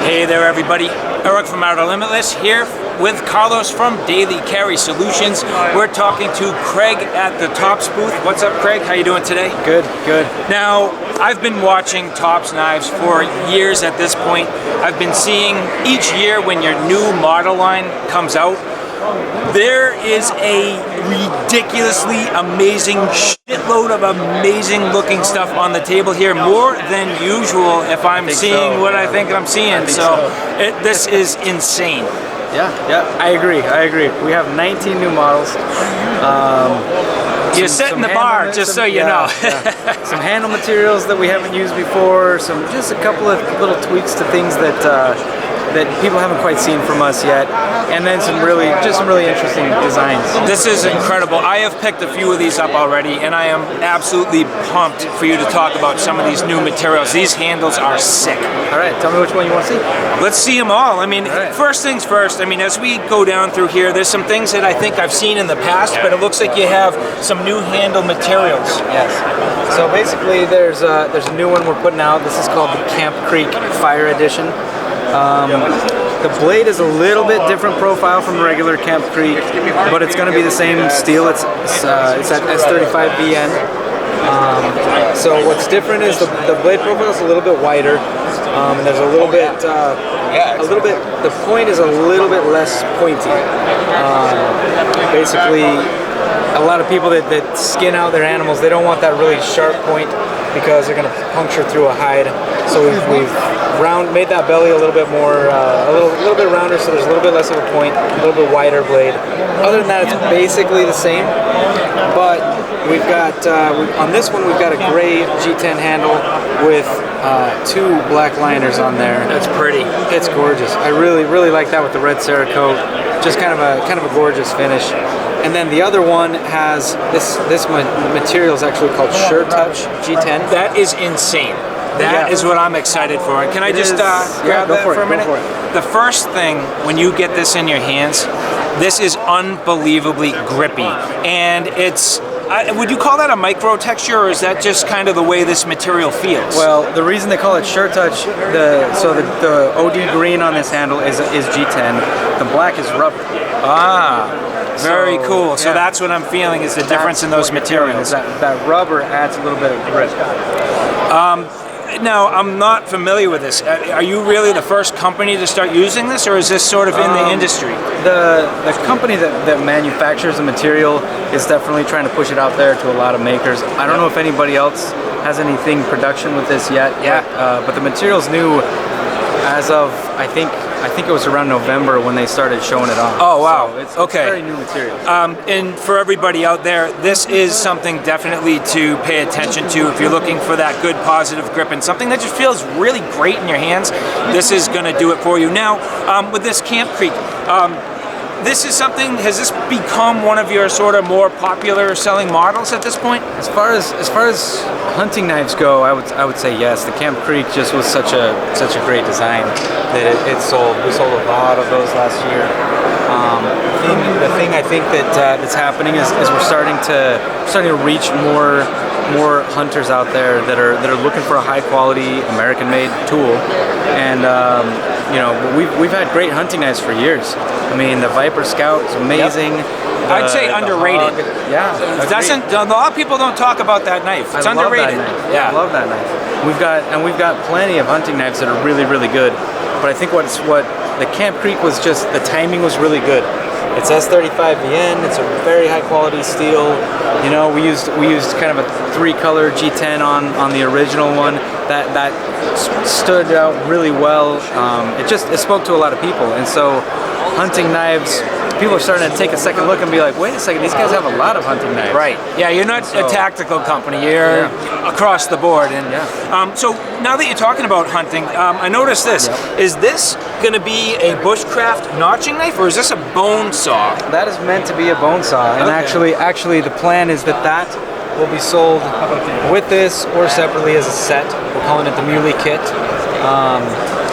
Hey there everybody, Eric from Outer Limitless here with Carlos from Daily Carry Solutions. We're talking to Craig at the Tops booth. What's up, Craig? How you doing today? Good, good. Now, I've been watching Tops knives for years at this point. I've been seeing each year when your new model line comes out, there is a ridiculously amazing shitload of amazing looking stuff on the table here, more than usual if I'm seeing what I think I'm seeing. This is insane. Yeah, I agree. We have 19 new models. You're setting the bar, just so you know. Some handle materials that we haven't used before, just a couple of little tweaks to things that people haven't quite seen from us yet, and then some really interesting designs. This is incredible. I have picked a few of these up already, and I am absolutely pumped for you to talk about some of these new materials. These handles are sick. All right, tell me which one you want to see. Let's see them all. I mean, First things first, I mean, as we go down through here, there's some things that I think I've seen in the past, but it looks like you have some new handle materials. Yes. So basically, there's a new one we're putting out. This is called the Camp Creek Fire Edition. The blade is a little bit different profile from regular Camp Creek, but it's going to be the same steel. It's at S35VN. So what's different is the blade profile is a little bit wider. There's a little bit, the point is a little bit less pointy. Basically, a lot of people that skin out their animals, they don't want that really sharp point because they're going to puncture through a hide. So we've made that belly a little bit more, a little bit rounder, so there's a little bit less of a point, a little bit wider blade. Other than that, it's basically the same. But we've got on this one we've got a gray G10 handle with two black liners on there. That's pretty. It's gorgeous. I really like that with the red Cerakote. Just kind of a gorgeous finish. And then the other one has this material is actually called SureTouch G10. That is insane. That is what I'm excited for. And can I just grab that for a minute? Go for it. The first thing, when you get this in your hands, this is unbelievably grippy. And it's, would you call that a micro texture, or is that just kind of the way this material feels? Well, the reason they call it SureTouch, the OD green on this handle is G10. The black is rubber. Very cool. So that's what I'm feeling is the difference in those materials. That rubber adds a little bit of grip. Now, I'm not familiar with this. Are you really the first company to start using this, or is this sort of in the industry? The company that manufactures the material is definitely trying to push it out there to a lot of makers. I don't know if anybody else has anything production with this yet. But the material's new as of, I think it was around November when they started showing it off. Oh wow! So it's very new material. And for everybody out there, this is something definitely to pay attention to if you're looking for that good positive grip and something that just feels really great in your hands. This is going to do it for you. Now, with this Camp Creek, this is something. Has this become one of your sort of more popular selling models at this point? As far as hunting knives go, I would say yes. The Camp Creek just was such a great design that it sold. We sold a lot of those last year. The thing I think that's happening is we're starting to reach more hunters out there that are looking for a high quality American-made tool, and we've had great hunting knives for years. I mean, the Viper Scout is amazing. I'd say underrated. A lot of people don't talk about that knife. It's underrated. I love that knife. We've got plenty of hunting knives that are really good. But I think what the Camp Creek was, just the timing was really good. It's S35VN. It's a very high quality steel. You know, we used kind of a 3-color G10 on the original one. That stood out really well. It spoke to a lot of people, and so hunting knives, people are starting to take a second look and be like, wait a second, these guys have a lot of hunting knives. Right. Yeah, you're not a tactical company. You're across the board. And so now that you're talking about hunting, I noticed this. Is this going to be a Bushcraft notching knife, or is this a bone saw? That is meant to be a bone saw. And actually the plan is that will be sold with this or separately as a set. We're calling it the Muley Kit.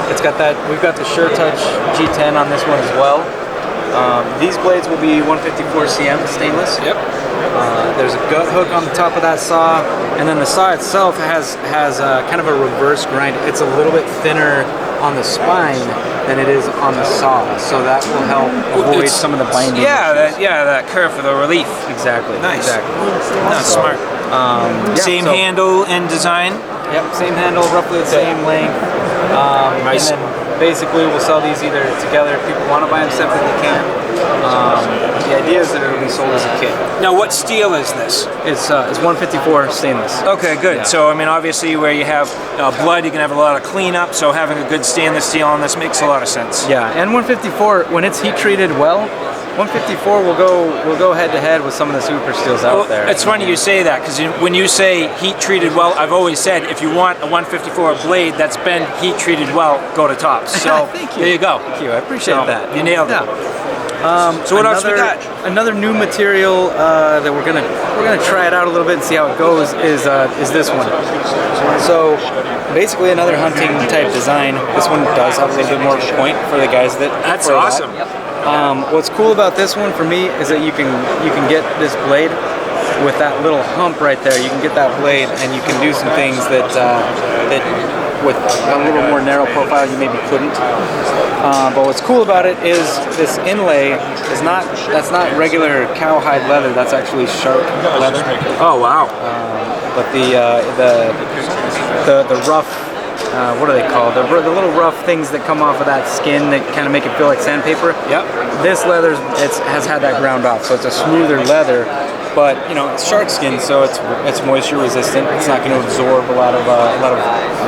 It's got that. We've got the SureTouch G10 on this one as well. These blades will be 154 cm stainless. Yep. There's a gut hook on the top of that saw, and then the saw itself has kind of a reverse grind. It's a little bit thinner on the spine than it is on the saw, so that will help avoid some of the binding. That curve for the relief. Exactly. Nice. Exactly. That's smart. Same handle and design. Yep, same handle, roughly the same length. Nice. And then basically we'll sell these either together. If people want to buy them separately, they can. The idea is that it'll be sold as a kit. Now, what steel is this? It's 154 stainless. Okay, good. Yeah. So, I mean, obviously, where you have blood, you can have a lot of cleanup. So, having a good stainless steel on this makes a lot of sense. Yeah, and 154 when it's heat treated well. 154 will go head to head with some of the super steels out there. It's funny you say that, because when you say heat treated well, I've always said if you want a 154 blade that's been heat treated well, go to Tops. So Thank you. There you go. Thank you. I appreciate that. You nailed it. So what else we got? Another new material that we're gonna try it out a little bit and see how it goes is this one. So basically another hunting type design. This one does have a little bit more of a point for the guys that. That's awesome. What's cool about this one for me is that you can get this blade with that little hump right there. You can get that blade and you can do some things that with a little more narrow profile you maybe couldn't. But what's cool about it is this inlay is that's not regular cowhide leather. That's actually shark leather. Oh wow! But the rough. What are they called? The little rough things that come off of that skin that kind of make it feel like sandpaper. Yep. This leather has had that ground off, so it's a smoother leather. But it's shark skin, so it's moisture resistant. It's not going to absorb a lot of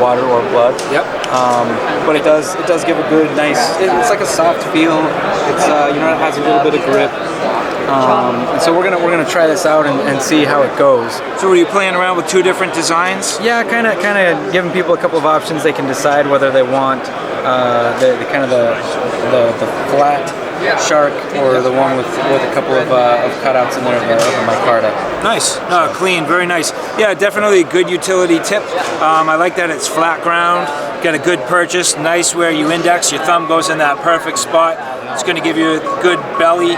water or blood. Yep. But it does give a good, nice. It's like a soft feel. It's it has a little bit of grip. And so we're gonna try this out and see how it goes. So are you playing around with two different designs? Yeah, kind of giving people a couple of options. They can decide whether they want the flat shark or the one with a couple of cutouts in there of the micarta. Nice. No, clean, very nice. Yeah, definitely a good utility tip. I like that it's flat ground. Got a good purchase. Nice where you index, your thumb goes in that perfect spot. It's going to give you a good belly.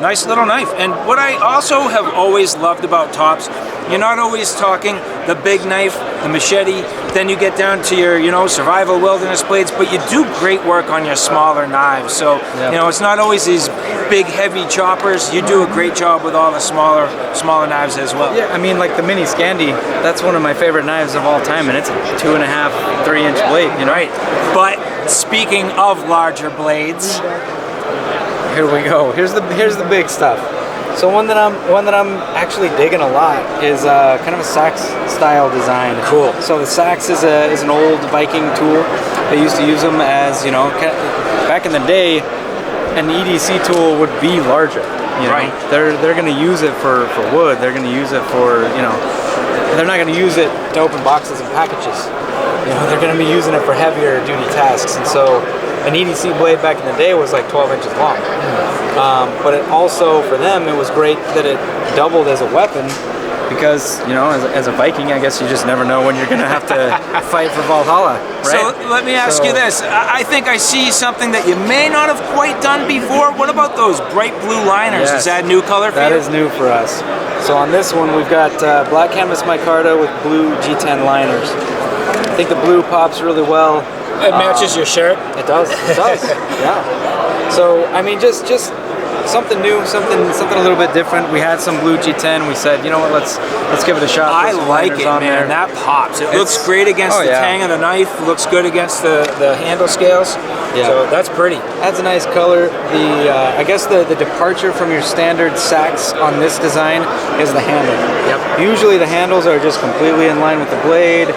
Nice little knife. And what I also have always loved about Tops, you're not always talking the big knife, the machete, then you get down to your, survival wilderness blades, but you do great work on your smaller knives. So, it's not always these big, heavy choppers. You do a great job with all the smaller knives as well. Yeah, I mean, like the Mini Scandi, that's one of my favorite knives of all time, and it's a 2.5, 3-inch blade, Right. But speaking of larger blades, here we go. Here's the big stuff. So one that I'm actually digging a lot is kind of a Sachs style design. Cool. So the Sachs is an old Viking tool. They used to use them as back in the day, an EDC tool would be larger. Right. They're going to use it for wood. They're going to use it for They're not going to use it to open boxes and packages. They're going to be using it for heavier duty tasks, and so an EDC blade back in the day was like 12 inches long. But it also, for them, it was great that it doubled as a weapon because, as a Viking, I guess you just never know when you're going to have to fight for Valhalla, right? So let me ask you this. I think I see something that you may not have quite done before. What about those bright blue liners? Yes. Is that new color for you? That is new for us. So on this one, we've got black canvas micarta with blue G10 liners. I think the blue pops really well. It matches your shirt. It does. It does. Yeah. So I mean, just something new, something a little bit different. We had some blue G10. We said, you know what, let's give it a shot. I like it, man. There. That pops. It looks great against the tang of the knife. Looks good against the handle scales. Yeah. So that's pretty. That's a nice color. I guess the departure from your standard Sachs on this design is the handle. Yep. Usually the handles are just completely in line with the blade.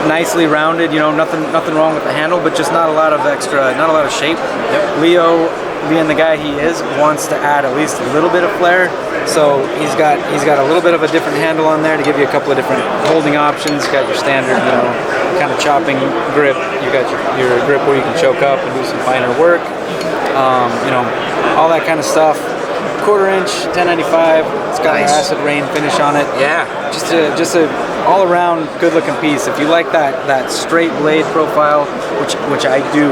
Nicely rounded, nothing wrong with the handle, but just not a lot of shape. Yep. Leo, being the guy he is, wants to add at least a little bit of flair, so he's got a little bit of a different handle on there to give you a couple of different holding options. You got your standard, kind of chopping grip. You got your grip where you can choke up and do some finer work. All that kind of stuff. 1/4 inch, 1095. It's got an acid rain finish on it. Yeah. Just a all around good looking piece. If you like that straight blade profile, which I do,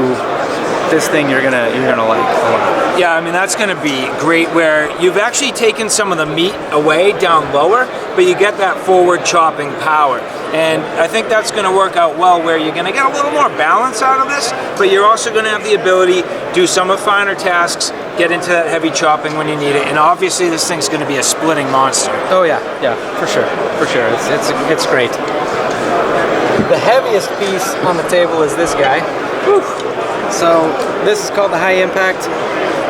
this thing you're gonna like a lot. Yeah, I mean that's gonna be great where you've actually taken some of the meat away down lower, but you get that forward chopping power. And I think that's going to work out well, where you're going to get a little more balance out of this, but you're also going to have the ability to do some of finer tasks, get into that heavy chopping when you need it, and obviously this thing's going to be a splitting monster. Oh yeah, for sure. It's great. The heaviest piece on the table is this guy. Whew. So this is called the High Impact.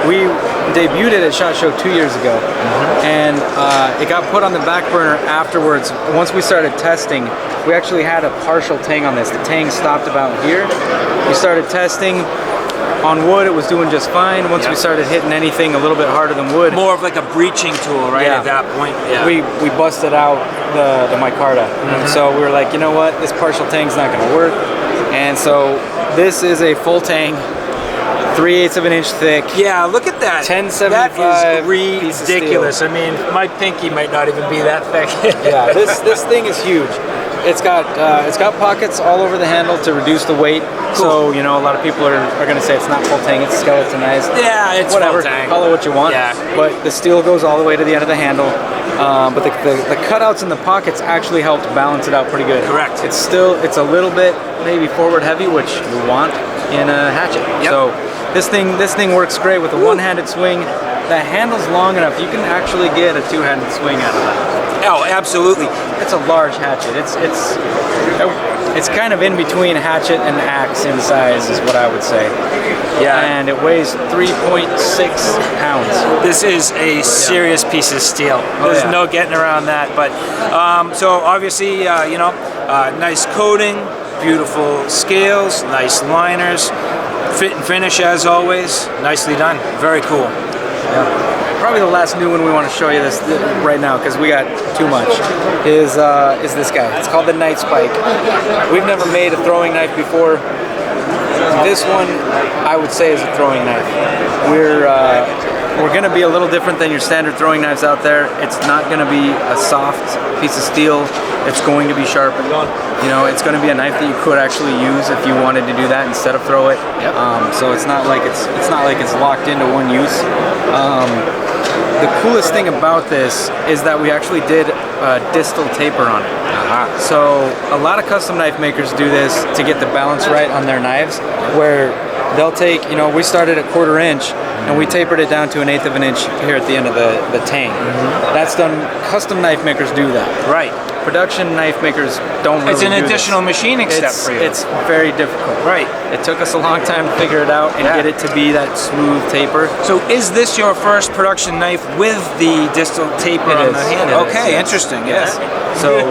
We debuted it at SHOT Show 2 years ago, and it got put on the back burner afterwards. Once we started testing, we actually had a partial tang on this. The tang stopped about here. We started testing. On wood, it was doing just fine. Once we started hitting anything a little bit harder than wood, more of like a breaching tool, right? At that point, we busted out the micarta. And so we were like, you know what, this partial tang's not going to work. And so this is a full tang, 3/8 of an inch thick. Yeah, look at that. 1075. That is ridiculous. I mean, my pinky might not even be that thick. Yeah, this thing is huge. It's got pockets all over the handle to reduce the weight. Cool. So, you know, a lot of people are going to say it's not full tang, it's skeletonized. Yeah, it's whatever. full tang. Call it what you want. Yeah. But the steel goes all the way to the end of the handle. But the cutouts in the pockets actually helped balance it out pretty good. Correct. It's a little bit maybe forward heavy, which you want in a hatchet. Yep. So this thing works great with a one-handed swing. The handle's long enough, you can actually get a two-handed swing out of that. Oh, absolutely. It's a large hatchet. It's kind of in between hatchet and axe in size, is what I would say. Yeah. And it weighs 3.6 pounds. This is a serious piece of steel. There's no getting around that. But so obviously, nice coating, beautiful scales, nice liners, fit and finish as always. Nicely done. Very cool. Yeah. Probably the last new one we want to show you this right now, because we got too much, is this guy. It's called the Night Spike. We've never made a throwing knife before. This one, I would say, is a throwing knife. We're going to be a little different than your standard throwing knives out there. It's not going to be a soft piece of steel. It's going to be sharpened. You know, it's going to be a knife that you could actually use if you wanted to do that instead of throw it. Yep. So it's not like it's locked into one use. The coolest thing about this is that we actually did a distal taper on it. So a lot of custom knife makers do this to get the balance right on their knives, where they'll take, we started at 1/4 inch and we tapered it down to 1/8 of an inch here at the end of the tang. That's done, custom knife makers do that. Right. Production knife makers don't really It's an do additional this. machining step for you. It's very difficult. Right. It took us a long time to figure it out and get it to be that smooth taper. So is this your first production knife with the distal taper on the handle? Okay, interesting. Yes. So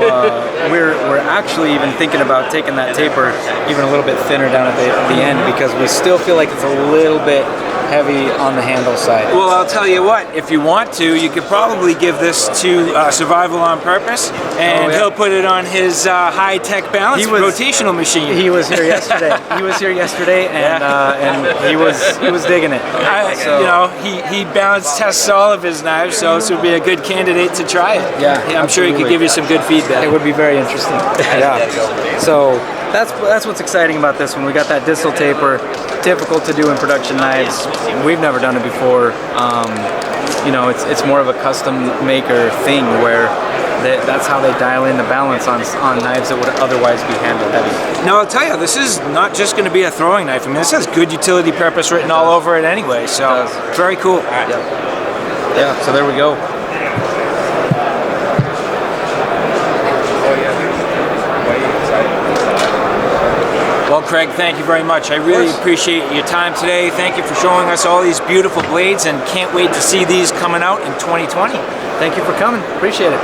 we're actually even thinking about taking that taper even a little bit thinner down at the end, because we still feel like it's a little bit heavy on the handle side. Well, I'll tell you what, if you want to, you could probably give this to Survival on Purpose, and he'll put it on his high-tech balance rotational machine. He was here yesterday. And he was digging it. He balance tests all of his knives, so this would be a good candidate to try it. Yeah, I'm sure he could give you some good feedback. It would be very interesting. Yeah. So that's what's exciting about this one. We got that distal taper, difficult to do in production knives. We've never done it before. It's more of a custom maker thing, where that's how they dial in the balance on knives that would otherwise be handle heavy. Now I'll tell you, this is not just going to be a throwing knife. I mean, this has good utility purpose written all over it anyway, so very cool. Yeah, so there we go. Well, Craig, thank you very much. I really appreciate your time today. Thank you for showing us all these beautiful blades, and can't wait to see these coming out in 2020. Thank you for coming. Appreciate it.